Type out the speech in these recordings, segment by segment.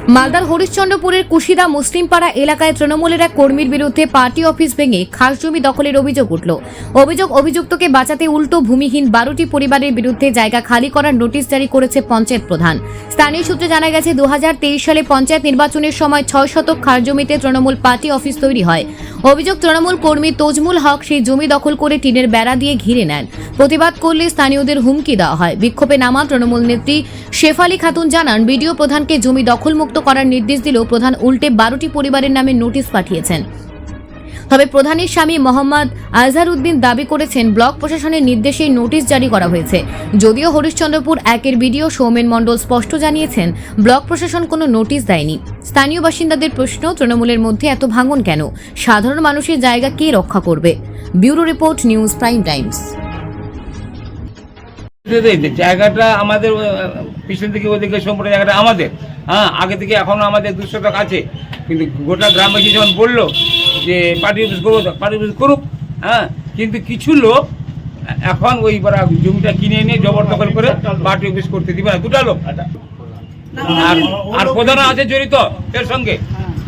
মালদার হরিশ্চন্দ্রপুরের কুশিদা মুসলিমপাড়া এলাকায় তৃণমূলের এক কর্মীর বিরুদ্ধে পার্টি অফিস ভেঙে খাস জমি দখলের অভিযোগ উঠল। অভিযুক্তকে বাঁচাতে উল্টো ভূমিহীন 12টি পরিবারের বিরুদ্ধে জায়গা খালি করার নোটিশ জারি করেছে পঞ্চায়েত প্রধান। স্থানীয় সূত্রে জানা গেছে 2023 সালে পঞ্চায়েত নির্বাচনের সময় 6 শতক খাস জমিতে তৃণমূল পার্টি অফিস তৈরি হয়। অভিযোগ, তৃণমূল কর্মী তজমুল হক সেই জমি দখল করে টিনের বেড়া দিয়ে ঘিরে নেন। প্রতিবাদ করলে স্থানীয়দের হুমকি দেওয়া হয়। বিক্ষোভে নামা তৃণমূল নেত্রী শেফালি খাতুন জানান, বিডিও প্রধানকে জমি দখলমুক্ত করার নির্দেশ দিলেও প্রধান উল্টে 12টি পরিবারের নামে নোটিশ পাঠিয়েছেন। তবে প্রধানের স্বামী মোহাম্মদ আজহারউদ্দিন দাবি করেছেন, ব্লক প্রশাসনের নির্দেশেই নোটিশ জারি করা হয়েছে। যদিও হরিশ্চন্দ্রপুর 1-এর বিডিও সৌমেন মণ্ডল স্পষ্ট জানিয়েছেন, ব্লক প্রশাসন কোনো নোটিশ দেয়নি। স্থানীয় বাসিন্দাদের প্রশ্ন, তৃণমূলের মধ্যে এত ভাঙন কেন? সাধারণ মানুষের জায়গা কে রক্ষা করবে? Bureau report, news prime Times. জায়গাটা আমাদের পিছন থেকে ওদিকে সম্পূর্ণ জায়গাটা আমাদের, আগে থেকে এখনো আমাদের 2 শতক আছে। কিন্তু গোটা গ্রামবাসী যখন বললো যে পার্টি অফিস করবো, পার্টি অফিস করুক, কিন্তু কিছু লোক এখন ওই জমিটা কিনে নিয়ে জবরদখল করে পার্টি অফিস করতে দিবে না, 2টা লোক। আর প্রধান আছে জড়িত এর সঙ্গে।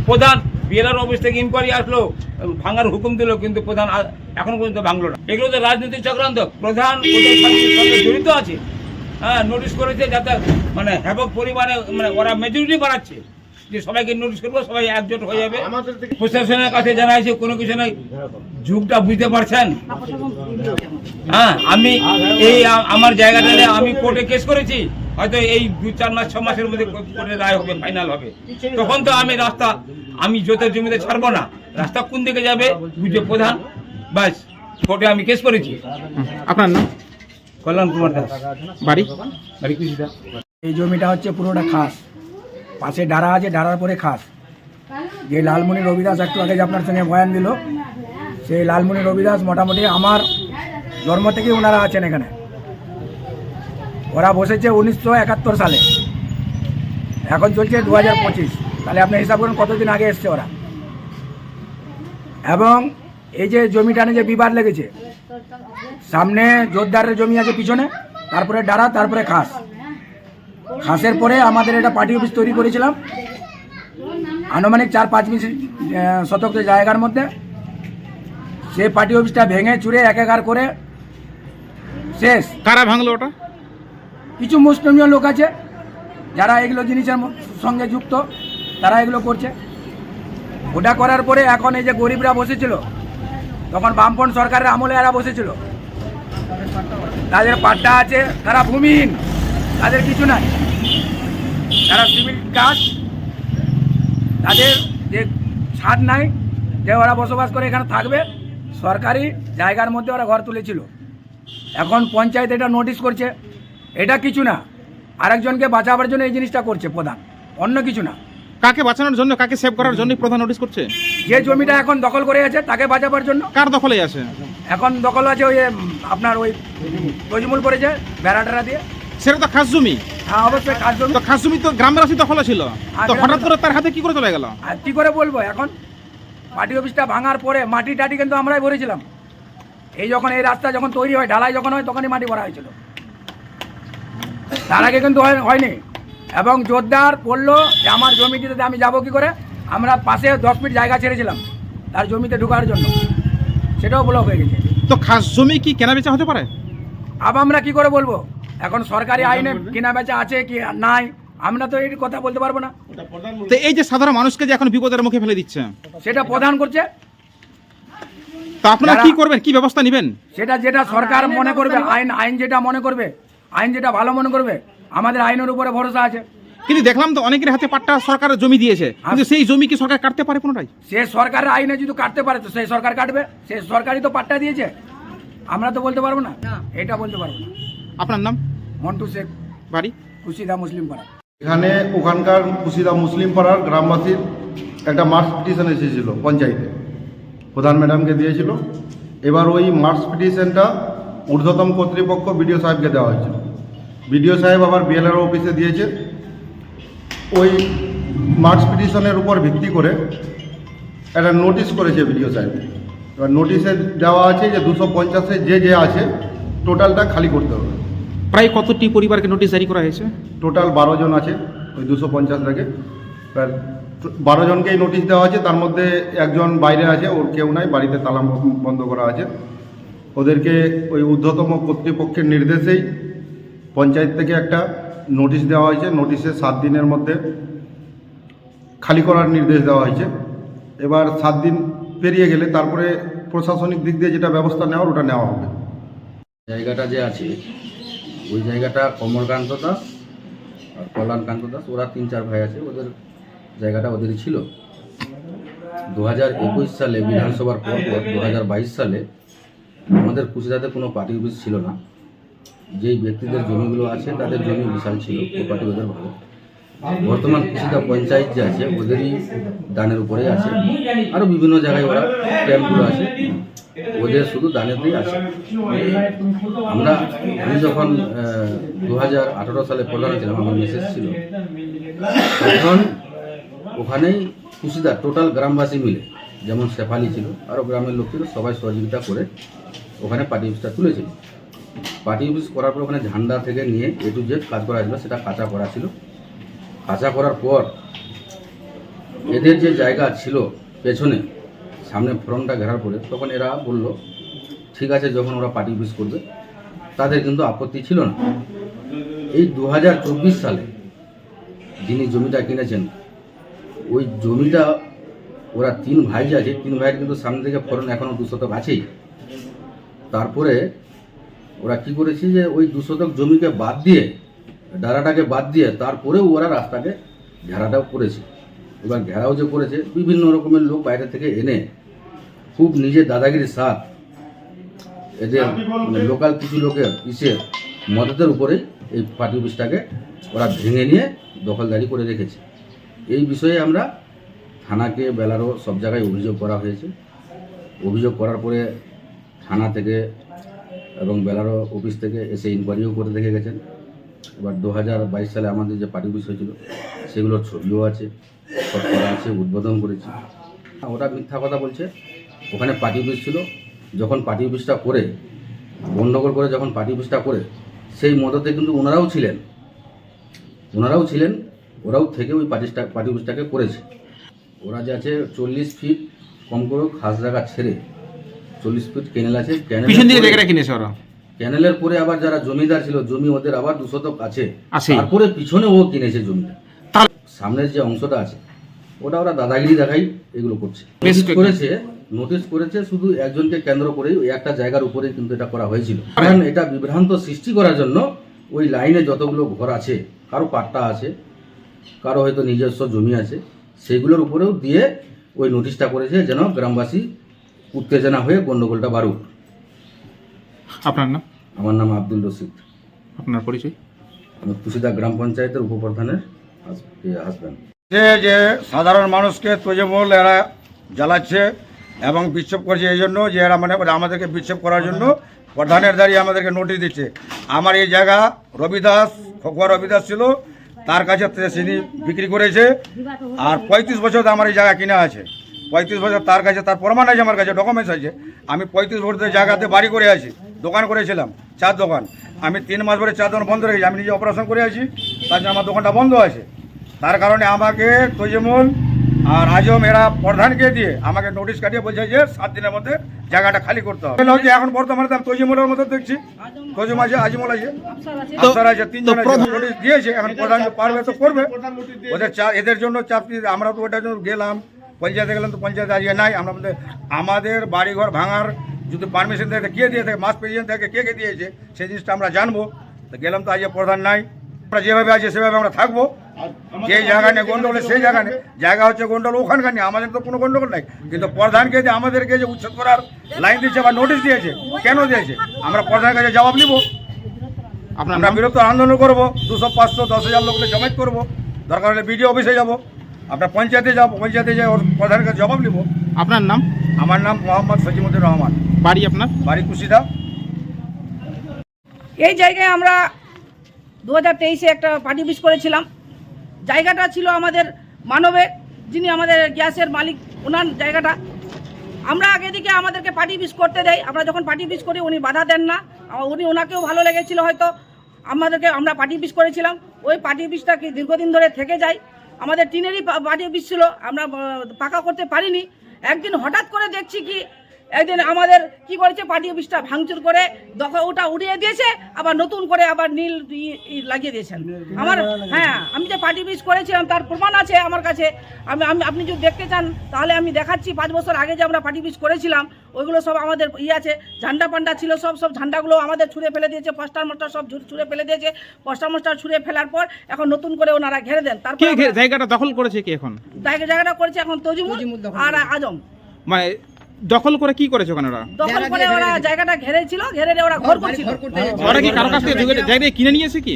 প্রধান বিএলআর অফিস থেকে ইনকোয়ারি আসলো, ভাঙার হুকুম দিল, কিন্তু প্রধান এখন পর্যন্ত ভাঙলো না। এগুলো তো রাজনৈতিক চক্রান্ত। প্রধান ওদের সঙ্গে জড়িত আছে, নোটিশ করেছে যাতে হ্যাবক পরিমাণে ওরা মেজরিটি বাড়াচ্ছে যে সবাইকে নোটিশ করবো, সবাই একজোট হয়ে যাবে। প্রশাসনের কাছে জানাইছে, কোনো কিছু নাই। যুগটা বুঝতে পারছেন? আমি এই আমার জায়গাটা আমি কোর্টে কেস করেছি, হয়তো এই 2-4 মাস 6 মাসের মধ্যে কোর্টের রায় হবে, ফাইনাল হবে। তখন তো আমি যত জমিতে ছাড়বো না। রাস্তা কোন দিকে যাবে বুঝে প্রধান, বাস কোর্টে আমি কেস করেছি। আপনার নাম? কল্যাণ কুমার দাস। বাড়ি? বাড়ি কুশিদা। এই জমিটা হচ্ছে পুরোটা খাস, পাশে ডারা আছে, ডারার পরে খাস। যে লালমণি রবিদাস একটু আগে যে আপনার সঙ্গে বয়ান দিল, সেই লালমণি রবিদাস মোটামুটি আমার জন্ম থেকেই ওনারা আছেন এখানে। ওরা বসেছে 1971 সালে, এখন চলছে 2025। তাহলে আপনি হিসাব করুন কতদিন আগে এসছে ওরা। এবং এই যে জমিটা নিয়ে যে বিবাদ লেগেছে, সামনে জোরদারের জমি আছে পিছনে, তারপরে ডারা, তারপরে খাস। খাসের পরে আমাদের এটা পার্টি অফিস তৈরি করেছিলাম আনুমানিক 4-5 শতক জায়গার মধ্যে। সেই পার্টি অফিসটা ভেঙে চুরে একাকার করে শেষ। কারা ভাঙলো ওটা? কিছু মুসলিমীয় লোক আছে যারা এগুলো জিনিসের সঙ্গে যুক্ত, তারা এগুলো করছে। ওটা করার পরে এখন এই যে গরিবরা বসেছিল, তখন বামপন্থ সরকারের আমলে এরা বসেছিল, তাদের পাট্টা আছে, তারা ভূমিহীন, তাদের কিছু নাই, তারা সিভিল কাজ, তাদের যে ছাদ নাই যে ওরা বসবাস করে এখানে থাকবে। সরকারি জায়গার মধ্যে ওরা ঘর তুলেছিল। এখন পঞ্চায়েত এটা নোটিশ করছে, এটা কিছু না, আরেকজনকে বাঁচাবার জন্য এই জিনিসটা করছে প্রধান, অন্য কিছু না। কাকে বাঁচানোর জন্য, কাকে সেভ করার জন্য প্রধান নোটিশ করছে? যে জমিটা এখন দখল করে আছে তাকে বাঁচাবার জন্য। কার দখলে আছে এখন? দখল আছে ওই আপনার ওই তজমুল করেছে বেড়া দিয়ে। সেটা তো খাস জমি। হ্যাঁ, অবশ্যই খাস জমি। তো খাস জমি তো গ্রামবাসী দখলে ছিল, তো হঠাৎ করে তার হাতে কি করে চলে গেল? আর কি করে বলবো? এখন পার্টি অফিসটা ভাঙার পরে মাটি টাটি কিন্তু আমরাই ভরেছিলাম। এই যখন এই রাস্তা যখন তৈরি হয়, ঢালাই যখন হয়, তখনই মাটি ভরা হয়েছিল, তার আগে কিন্তু হয়নি। এবং জোরদার বললো যে আমার জমিটিতে আমি যাবো কি করে? আমরা পাশে 10 ফিট জায়গা ছেড়েছিলাম তার জমিতে ঢোকার জন্য, সেটাও ব্লক হয়ে গেছে। তো খাস জমি কি কেনা বেচা হতে পারে? আবার আমরা কি করে বলবো? এখন সরকারি আইনে কেনা বেচা আছে কি নাই, আমরা তো এই কথা বলতে পারবো না। তো এই যে সাধারণ মানুষকে যে এখন বিপদের মুখে ফেলে দিচ্ছে, সেটা প্রধান করছে। তো আপনারা কি করবেন, কি ব্যবস্থা নেবেন? সেটা যেটা সরকার মনে করবে, আইন যেটা মনে করবে, আইন যেটা ভালো মনে করবে, আমাদের আইনের উপরে ভরসা আছে। কিন্তু দেখলাম তো অনেকের হাতে পাট্টা সরকারের জমি দিয়েছে, কিন্তু সেই জমি কি সরকার কাটতে পারে কোনোটাই? সে সরকারের আইনে যদি কাটতে পারে তো সেই সরকার কাটবে, সে সরকারই তো পাট্টা দিয়েছে, আমরা তো বলতে পারবো না, এটা বলতে পারবো না। আপনার নাম? মন্টু শেখ। বাড়ি? কুশিদা মুসলিম পাড়া। এখানে ওখানকার কুশিদা মুসলিম পাড়ার গ্রামবাসীর একটা মার্চ পিটিশন এসেছিল পঞ্চায়েতে, প্রধান ম্যাডামকে দিয়েছিল। এবার ওই মার্চ পিটিশনটা ঊর্ধ্বতম কর্তৃপক্ষ বিডিও সাহেবকে দেওয়া হয়েছিল। বিডিও সাহেব আবার বিএলআর অফিসে দিয়েছে। ওই মার্চ পিটিশনের উপর ভিত্তি করে একটা নোটিশ করেছে বিডিও সাহেব। এবার নোটিশে দেওয়া আছে যে 250-এ যে আছে টোটালটা খালি করতে হবে। প্রায় কতটি পরিবারকে নোটিশ জারি করা হয়েছে? টোটাল 12 জন আছে ওই 250 থেকে। এবার 12 জনকেই নোটিশ দেওয়া আছে, তার মধ্যে একজন বাইরে আছে, ওর কেউ নাই, বাড়িতে তালা বন্ধ করা আছে। ওদেরকে ওই ঊর্ধ্বতম কর্তৃপক্ষের নির্দেশেই পঞ্চায়েত থেকে একটা নোটিশ দেওয়া হয়েছে। নোটিশে 7 দিনের মধ্যে খালি করার নির্দেশ দেওয়া হয়েছে। এবার 7 দিন পেরিয়ে গেলে তারপরে প্রশাসনিক দিক দিয়ে যেটা ব্যবস্থা নেওয়ার ওটা নেওয়া হবে। জায়গাটা যে আছে ওই জায়গাটা কমলকান্ত দাস আর কল্যাণকান্ত দাস, ওরা 3-4 ভাই আছে, ওদের জায়গাটা ওদেরই ছিল। 2021 সালে বিধানসভার পর 2022 সালে আমাদের কুশিদাতে কোনো পার্টি অফিস ছিল না। যেই ব্যক্তিদের জমিগুলো আছে তাদের জমি বিশাল ছিল, প্রপার্টি ওদের ভালো। বর্তমান কুশিদা পঞ্চায়েত যে আছে ওদেরই দানের উপরেই আছে, আরও বিভিন্ন জায়গায় ওরা ক্যাম্পগুলো আছে, ওদের শুধু দানেতেই আছে। আমি যখন 2018 সালে প্রধান ছিলাম, আমার মেসেজ ছিল, তখন ওখানেই কুশিদা টোটাল গ্রামবাসী মিলে, যেমন শেফালি ছিল, আরও গ্রামের লোক ছিল, সবাই সহযোগিতা করে ওখানে পার্টি অফিসটা তুলেছিল। পার্টি অফিস করার পর ওখানে ঝান্ডা থেকে নিয়ে A to Z কাজ করা ছিল, সেটা কাঁচা করা ছিল। কাঁচা করার পর এদের যে জায়গা ছিল পেছনে, সামনে ফ্রন্টটা ঘেরার পরে, তখন এরা বলল ঠিক আছে, যখন ওরা পার্টি অফিস করবে, তাদের কিন্তু আপত্তি ছিল না। এই 2024 সালে যিনি জমিটা কিনেছেন, ওই জমিটা ওরা 3 ভাই যে আছে, 3 ভাইয়ের কিন্তু সামনে থেকে ফ্রন্ট এখনও 2 শতক আছেই। তারপরে ওরা কি করেছে যে ওই 2 শতক জমিকে বাদ দিয়ে, ডারাটাকে বাদ দিয়ে, তারপরেও ওরা রাস্তাকে ঘেরাটাও করেছে। এবার ঘেরাও যে করেছে, বিভিন্ন রকমের লোক বাইরে থেকে এনে খুব নিজে দাদাগিরির সাথ এদের লোকাল কিছু লোকের মদতের উপরেই এই পার্টি অফিসটাকে ওরা ভেঙে নিয়ে দখলদারি করে রেখেছে। এই বিষয়ে আমরা থানাকে, বেলারও সব জায়গায় অভিযোগ করা হয়েছে। অভিযোগ করার পরে থানা থেকে এবং বেলারও অফিস থেকে এসে ইনকোয়ারিও করে দেখে গেছেন। এবার 2022 সালে আমাদের যে পার্টি অফিস হয়েছিল সেগুলোর ছবিও আছে, সব করা আছে, উদ্বোধন করেছি। ওটা মিথ্যা কথা বলছে। ওখানে পার্টি অফিস ছিল, যখন পার্টি অফিসটা করে গণ্ডগোল করে, যখন পার্টি অফিসটা করে, সেই মদতে কিন্তু ওনারাও ছিলেন, ওরাও থেকে ওই পার্টি অফিসটাকে করেছে। ওরা যে আছে 40 ফিট কম করেও খাস জায়গা ছেড়ে 40 ফিট ক্যানেল আছে, পিছন দিকে জায়গাটা কিনেছে ওরা। ক্যানেলের পরে আবার যারা জমিদার ছিল, জমি ওদের আবার 2 শতক আছে, আছে। তারপরে পিছনে ও কিনেছে জমিটা। সামনের যে অংশটা আছে ওটা ওরা দাদাগিরি দেখাই এগুলো করছে। নোটিশ করেছে শুধু একজনকে কেন্দ্র করেই, ওই একটা জায়গার উপরেই কিন্তু এটা করা হয়েছিল। কারণ এটা বিভ্রান্ত সৃষ্টি করার জন্য ওই লাইনে যতগুলো ঘর আছে, কারো পাট্টা আছে, কারো হয়তো নিজস্ব জমি আছে, সেগুলোর উপরেও দিয়ে ওই নোটিশটা করেছে, যেন গ্রামবাসী উত্তেজনা হয়ে গন্ডগোলটা বাড়ুক। আপনার নাম? আমার নাম আব্দুল রশিদ। আপনার পরিচয়? আমি কুশিদা গ্রাম পঞ্চায়েতের উপপ্রধানের হাজব্যান্ড। যে সাধারণ মানুষকে তৃণমূল এরা জ্বালাচ্ছে এবং বিক্ষোভ করছে, এই জন্য যে এরা মানে আমাদেরকে বিক্ষোভ করার জন্য প্রধানের দাঁড়িয়ে আমাদেরকে নোটিশ দিচ্ছে। আমার এই জায়গা রবিদাস, খকুয়া রবিদাস ছিল, তার কাছে তিনি বিক্রি করেছে। আর 35 বছর আমার এই জায়গা কিনা আছে, 35 বছর তার কাছে, তার প্রমাণ আছে, আমার কাছে ডকুমেন্টস আছে। আমি 35 বছর জায়গাতে বাড়ি করে আছি, দোকান করেছিলাম, চার দোকান। আমি 3 মাস ধরে 4 দোকান বন্ধ রেখেছি, আমি নিজে অপারেশন করে আছি, তার জন্য আমার দোকানটা বন্ধ আছে। তার কারণে আমাকে তৈজমুল আর আজম এরা প্রধানকে দিয়ে আমাকে নোটিশ কাটিয়ে বলছে যে 7 দিনের মধ্যে জায়গাটা খালি করতে হবে। এখন বর্তমানে তার তৈজমুলের মতো দেখছি, তৈজম আছে, আজিমুল আছে, আফসার আছে, 3 জন নোটিশ দিয়েছে। এখন প্রধান পারবে তো করবে, ওদের এদের জন্য চাপ। আমরা তো ওটার জন্য গেলাম, পঞ্চায়েতে গেলাম, তো পঞ্চায়েত আজকে নাই। আমাদের বাড়িঘর ভাঙার যদি পারমিশন থেকে কে দিয়ে থাকে, মাস প্রেসিডেন্ট থেকে কে দিয়েছে, সেই জিনিসটা আমরা জানবো। তো গেলাম, তো আজকে প্রধান নাই। আমরা যেভাবে আছে সেভাবে আমরা থাকবো। যে জায়গা নেই গন্ডগোল, সেই জায়গা নেই, জায়গা হচ্ছে গন্ডগোল ওখানকার নেই, আমাদের তো কোনো গন্ডগোল নাই। কিন্তু প্রধানকে যে আমাদেরকে যে উচ্ছেদ করার লাইন দিচ্ছে বা নোটিশ দিয়েছে, কেন দিয়েছে আমরা প্রধানের কাছে জবাব নিব। আমরা বিরুদ্ধে আন্দোলন করবো, 200, 500, 10,000 লোককে জমায়েত করবো, দরকার হলে বিডিও অফিসে যাবো, আপনার পঞ্চায়েতে যাবো, পঞ্চায়েতে যাই প্রধানের কাছে জবাব নিব। আপনার নাম? আমার নাম মোহাম্মদ সজিমুদ্দিন রহমান। বাড়ি আপনার? বাড়ি কুশিদা। এই জায়গায় আমরা 2023-এ একটা পার্টি অফিস করেছিলাম। জায়গাটা ছিল আমাদের মানবের, যিনি আমাদের গ্যাসের মালিক, ওনার জায়গাটা। আমরা আগে দিকে আমাদেরকে পার্টি অফিস করতে দেয়, আমরা যখন পার্টি অফিস করি উনি বাধা দেন না। ওনাকেও ভালো লেগেছিল হয়তো, আমরা পার্টি অফিস করেছিলাম। ওই পার্টি অফিসটা কি দীর্ঘদিন ধরে থেকে যায়। আমাদের টিনেরই পার্টি অফিস ছিল, আমরা পাকা করতে পারিনি। একদিন হঠাৎ করে দেখছি কি একদিন আমাদের কি করেছে, পার্টি অফিসটা ভাঙচুর করে ওটা উড়িয়ে দিয়েছে, আবার নতুন করে আবার নীল লাগিয়ে দিয়েছেন। আমার হ্যাঁ, আমি যে পার্টি অফিস করেছিলাম তার প্রমাণ আছে আমার কাছে। আপনি যদি দেখতে চান তাহলে আমি দেখাচ্ছি। 5 বছর আগে যে আমরা পার্টি অফিস করেছিলাম ওইগুলো সব আমাদের আছে, ঝান্ডা পান্ডা ছিল, সব ঝান্ডাগুলো আমাদের ছুঁড়ে ফেলে দিয়েছে, পোস্টার মোস্টার সব ছুঁড়ে ফেলে দিয়েছে। পোস্টার মোস্টার ছুঁড়ে ফেলার পর এখন নতুন করে ওনারা ঘেরে দেন। তারপর জায়গাটা দখল করেছে কি এখন? জায়গাটা করেছে এখন তজিমুল আর আজম। মানে দখল করে কি করেছে ওখানে ওরা? দখল করে ওরা জায়গাটা ঘেরেছিল, ঘেরে ওরা ঘর করছিল। ওরা কি কারো কাছ থেকে জায়গা কিনে নিয়েছে কি?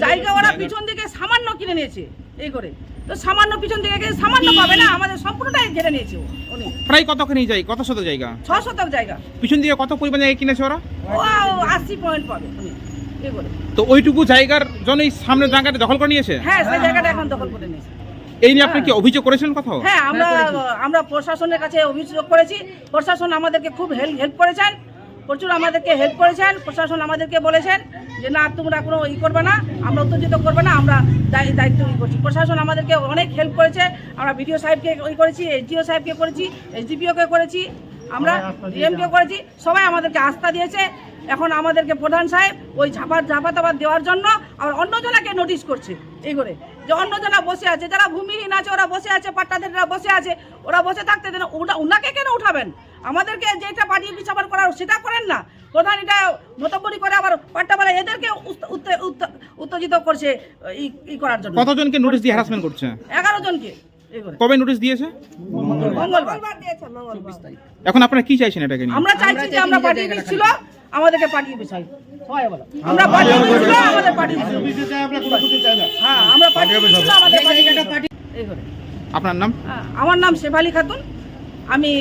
জায়গা ওরা পিছন দিকে সামান্য কিনে নিয়েছে এই করে। তো সামান্য পিছন দিকে সামান্য পাবে না, আমাদের সম্পূর্ণটাই ঘেরে নিয়েছে উনি। প্রায় কতখানি জায়গা, কত শতক জায়গা? 6 শতক জায়গা। পিছন দিকে কত পরিমাণ জায়গা কিনেছে ওরা? ও 80 পয়েন্ট পাবে উনি এই করে। তো ওইটুকু জায়গার জন্যই সামনের জায়গাটা দখল করে নিয়েছে? হ্যাঁ, সেই জায়গাটা এখন দখল করে নিয়েছে। এই নিয়ে আপনি কি অভিযোগ করেছেন কোথাও? হ্যাঁ, আমরা প্রশাসনের কাছে অভিযোগ করেছি। প্রশাসন আমাদেরকে খুব হেল্প করেছেন, প্রচুর আমাদেরকে হেল্প করেছেন। প্রশাসন আমাদেরকে বলেছেন যে না, তোমরা কোনো করবে না, আমরা উত্তেজিত করবে না, আমরা দায়িত্ব করছি। প্রশাসন আমাদেরকে অনেক হেল্প করেছে। আমরা বিডিও সাহেবকে করেছি, এসডিও সাহেবকে করেছি, এসডিপিওকে করেছি, আমরা ডিএমকে করেছি। সবাই আমাদেরকে আস্থা দিয়েছে। এখন আমাদেরকে প্রধান সাহেব ওই ঝাপাতাবাদ দেওয়ার জন্য আবার অন্যজনাকে নোটিশ করছে এই করে, যে অন্যজনা বসে আছে, যারা ভূমিহীন আছে ওরা বসে আছে, পাট্টাধারীরা বসে আছে, ওরা বসে থাকতে দেন। ওনাকে কেন উঠাবেন? আমাদেরকে যেটা পার্টি অফিস আবার করার সেটা করেন না। প্রধান এটা মতব্বরি করে আবার পাট্টাবাড়া এদেরকে উত্তেজিত করছে ই করার জন্য। কতজনকে নোটিশ দিয়ে হ্যারাসমেন্ট করছে? 11 জনকে। কবে নোটিশ দিয়েছে? মঙ্গলবার। এখন আপনারা কি চাইছেন এটাকে নিয়ে? আমরা চাইছি যে আমরা পার্টি অফিস ছিল, আমাদেরকে পার্টি অফিস চাই। আমরা পার্টি অফিস ছিল, আমাদের পার্টি অফিস। হ্যাঁ, আমরা পার্টি অফিস ছিল, আমাদের পার্টি। এই করে। আপনার নাম? আমার নাম শেফালি খাতুন, আমি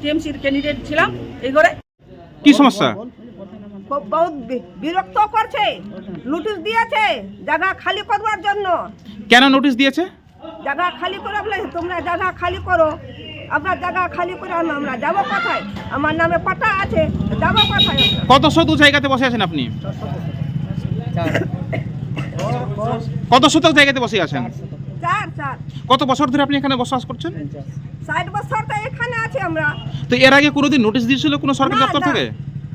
টিএমসির ক্যান্ডিডেট ছিলাম এই করে। কি সমস্যা? বহুত বিরক্ত করছে, নোটিশ দিয়েছে জায়গা খালি করবার জন্য। কেন নোটিশ দিয়েছে? জায়গা খালি করে বলে তোমরা জায়গা খালি করো। আমরা জায়গা খালি করে আমরা যাবো কোথায়? আমার নামে পাটা আছে, যাবো কোথায়? কত শতক জায়গাতে বসে আছেন আপনি? কত শতক জায়গাতে বসে আছেন? 4 কত বছর ধরে আপনি এখানে বসবাস করছেন? 60 বছর তো এখানে আছি আমরা। তো এর আগে কোনোদিন নোটিশ দিয়েছিল কোনো সরকারি দপ্তর থেকে?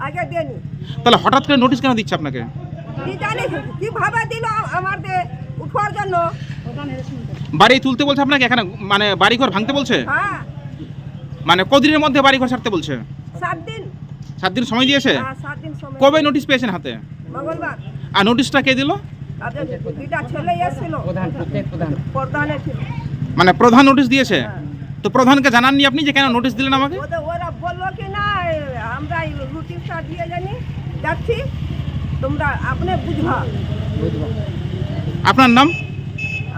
আগে দেনি। তাহলে হঠাৎ করে নোটিশ কেন দিচ্ছে আপনাকে? কি জানি কিভাবে দিল আমাদের উঠার জন্য। বাড়ি তুলতে বলছে আপনাকে এখানে, মানে বাড়িঘর ভাঙতে বলছে? হ্যাঁ, মানে কদিনের মধ্যে বাড়িঘর ছাড়তে বলছে? 7 দিন। 7 দিন সময় দিয়েছে? হ্যাঁ, 7 দিন সময়। কবে নোটিশ পেয়েছেন হাতে? মঙ্গলবার। আর নোটিশটা কে দিল? তাদের দুইটা ছেলে এসেছিল, প্রধানে ছিল। মানে প্রধান নোটিশ দিয়েছে? তো প্রধানকে জানাননি আপনি যে কেন নোটিশ দিলেন আমাকে? ওরা বললো কি না আমরা নোটিশটা দিয়ে যাচ্ছি, তোমরা আপনি বুঝবা। আপনার নাম?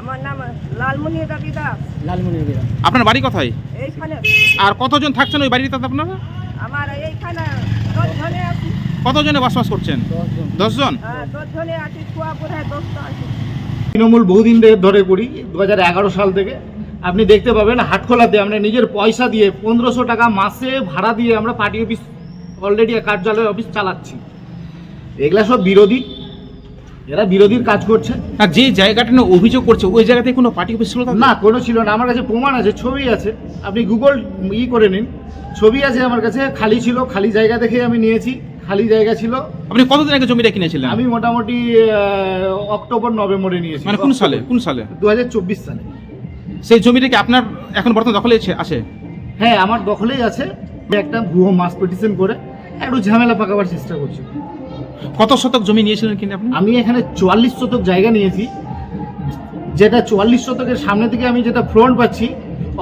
আমার নাম লালমণি রবি দাস। আপনার বাড়ি কোথায়? এইখানে। আর কতজন থাকছেন ওই বাড়িতে আপনারা? আমার এইখানে 10 জনে আছি। কতজনে বসবাস করছেন? 10 জন? হ্যাঁ, 10 জনে আছি, কুয়া বোধহয় 10টা আছে। তৃণমূল বহুদিন ধরে করি, 2011 সাল থেকে। আপনি দেখতে পাবেন হাটখোলাতে আমরা নিজের পয়সা দিয়ে 1500 টাকা মাসে ভাড়া দিয়ে আমরা পার্টি অফিস অলরেডি কার্যালয় অফিস চালাচ্ছি। এগুলা সব বিরোধী, এরা বিরোধীর কাজ করছে। আর যে জায়গাটা নিয়ে অভিযোগ করছে ওই জায়গাতে কোনো পার্টি অফিস ছিল না, কোনো ছিল না। আমার কাছে প্রমাণ আছে, ছবি আছে, আপনি গুগল করে নিন, ছবি আছে আমার কাছে। খালি ছিল, খালি জায়গা দেখে আমি নিয়েছি, খালি জায়গা ছিল। আপনি কতদিন আগে জমিটা কিনেছিলেন? আমি মোটামুটি অক্টোবর নভেম্বরে নিয়েছি। মানে কোন সালে? 2024 সালে। সেই জমিটা কি আপনার এখন বর্তমান দখলে আছে? হ্যাঁ, আমার দখলেই আছে। একটা ভুয়ো মাস পিটিশন করে একটু ঝামেলা পাকাবার চেষ্টা করছি। কত শতক জমি নিয়েছিলেন কিনে আপনি? আমি এখানে 44 শতক জায়গা নিয়েছি, যেটা 44 শতকের সামনে থেকে আমি যেটা ফ্রন্ট পাচ্ছি,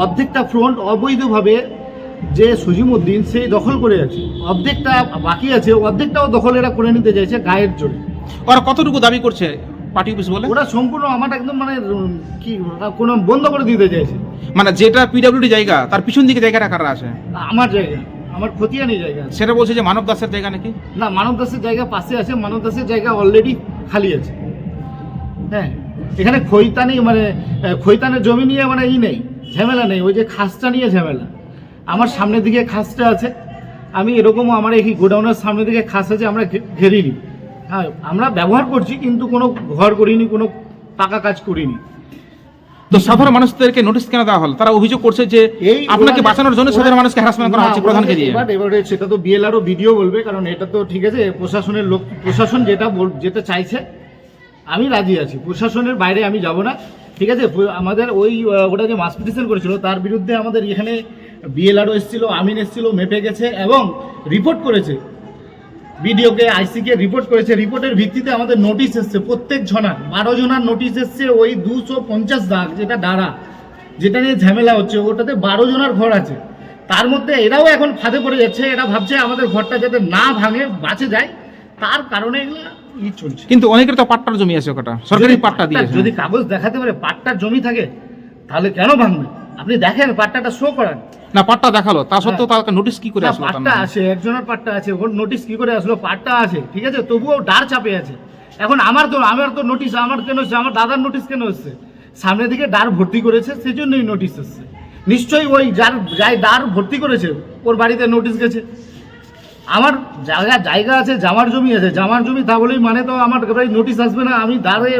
অর্ধেকটা ফ্রন্ট অবৈধভাবে যে সজিমউদ্দিন সেই দখল করে আছে, অর্ধেকটা বাকি আছে, অর্ধেকটাও দখল এরা করে নিতে চাইছে গায়ের জোরে। ওরা কতটুকু দাবি করছে পার্টি অফিস বলে? ওরা সম্পূর্ণ আমার একদম মানে কি কোনো বন্ধ করে দিতে চাইছে। মানে যেটা পিডব্লিউডি জায়গা তার পিছন দিকে জায়গাটা কারা আছে? আমার জায়গা, আমার খতিয়ানি জায়গা। সেটা বলছে যে মানব দাসের জায়গা নাকি? না, মানব দাসের জায়গা পাশে আছে, মানব দাসের জায়গা অলরেডি খালি আছে। হ্যাঁ, এখানে খৈতানের জমি নিয়ে মানে নেই, ঝামেলা নেই। ওই যে খাসটা নিয়ে ঝামেলা। আমার সামনের দিকে খাসটা আছে, আমি এরকমও আমার এই গোডাউনের সামনের দিকে খাস আছে, আমরা ঘেরিনি। হ্যাঁ, আমরা ব্যবহার করছি কিন্তু কোনো ঘর করিনি, কোনো পাকা কাজ করিনি। তো সাধারণ মানুষদেরকে নোটিশ কেন দেওয়া হলো? তারা অভিযোগ করছে যে আপনাকে বাঁচানোর জন্য সাধারণ মানুষকে হ্যারাসমেন্ট করা হচ্ছে প্রধানকে দিয়ে। এবারে সেটা তো বিএলআরও ভিডিও বলবে, কারণ এটা তো ঠিক আছে প্রশাসনের লোক, প্রশাসন যেটা চাইছে আমি রাজি আছি, প্রশাসনের বাইরে আমি যাব না, ঠিক আছে। আমাদের ওটা যে মাস পিটিশন করেছিল তার বিরুদ্ধে আমাদের এখানে বিএলআরও এসেছিল, আমিন এসেছিল, মেপে গেছে এবং রিপোর্ট করেছে, বিডিওকে আইসিকে রিপোর্ট করেছে। রিপোর্টের ভিত্তিতে আমাদের নোটিশ এসছে, প্রত্যেক জনার 12 জনার নোটিশ এসছে। ওই 250 দাগ যেটা ডাড়া, যেটা নিয়ে ঝামেলা হচ্ছে, ওটাতে 12 জনার ঘর আছে। তার মধ্যে এরাও এখন ফাঁদে পড়ে যাচ্ছে, এরা ভাবছে আমাদের ঘরটা যাতে না ভাঙে, বাঁচে যায়, তার কারণে এগুলো চলছে। কিন্তু অনেকের তো পাট্টার জমি আছে, ওটা সরকারি পাট্টা দিয়েছে। যদি কাগজ দেখাতে পারে পাট্টার জমি থাকে তাহলে কেন ভাঙবে? আপনি দেখেন পাট্টাটা শো করান না, পাট্টা দেখালো, তা সত্ত্বেও তাকে নোটিশ কি করে আসলো? পাট্টা আছে, একজনের পাট্টা আছে, ওর নোটিশ কি করে আসলো? পাট্টা আছে, ঠিক আছে, তবুও ডার চাপে আছে। এখন আমার তো নোটিশ, আমার কেন হচ্ছে? আমার দাদার নোটিশ কেন হচ্ছে? সামনের দিকে ডার ভর্তি করেছে, সেজন্যই নোটিশ এসছে। নিশ্চয়ই ওই যাই ডার ভর্তি করেছে ওর বাড়িতে নোটিশ গেছে। আমার জায়গা আছে, জামার জমি আছে, জামার জমি তা বলেই মানে তো আমার নোটিশ আসবে না? আমি ডারে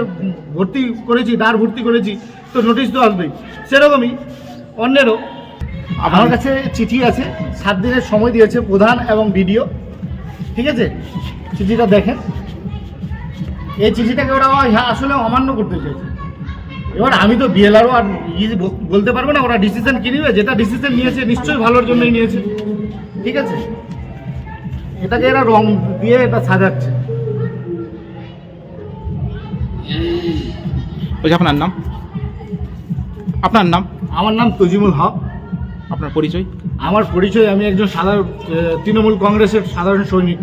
ভর্তি করেছি, ডার ভর্তি করেছি, তো নোটিশ তো আসবেই। সেরকমই অন্যেরও। আমার কাছে চিঠি আছে, 7 দিনের সময় দিয়েছে প্রধান এবং বিডিও, ঠিক আছে। চিঠিটা দেখেন, এই চিঠিটাকে ওরা আসলে অমান্য করতে চাইছে। এবার আমি তো বিএলআরও আর বলতে পারবো না ওরা ডিসিশন কি নিবে। যেটা ডিসিশন নিয়েছে নিশ্চয়ই ভালোর জন্যই নিয়েছে, ঠিক আছে। এটাকে এরা রং দিয়ে এটা সাজাচ্ছে। আপনার নাম? আপনার নাম? আমার নাম তজিমুল হক। আপনার পরিচয়? আমার পরিচয়, আমি একজন সাধারণ তৃণমূল কংগ্রেসের সাধারণ সৈনিক।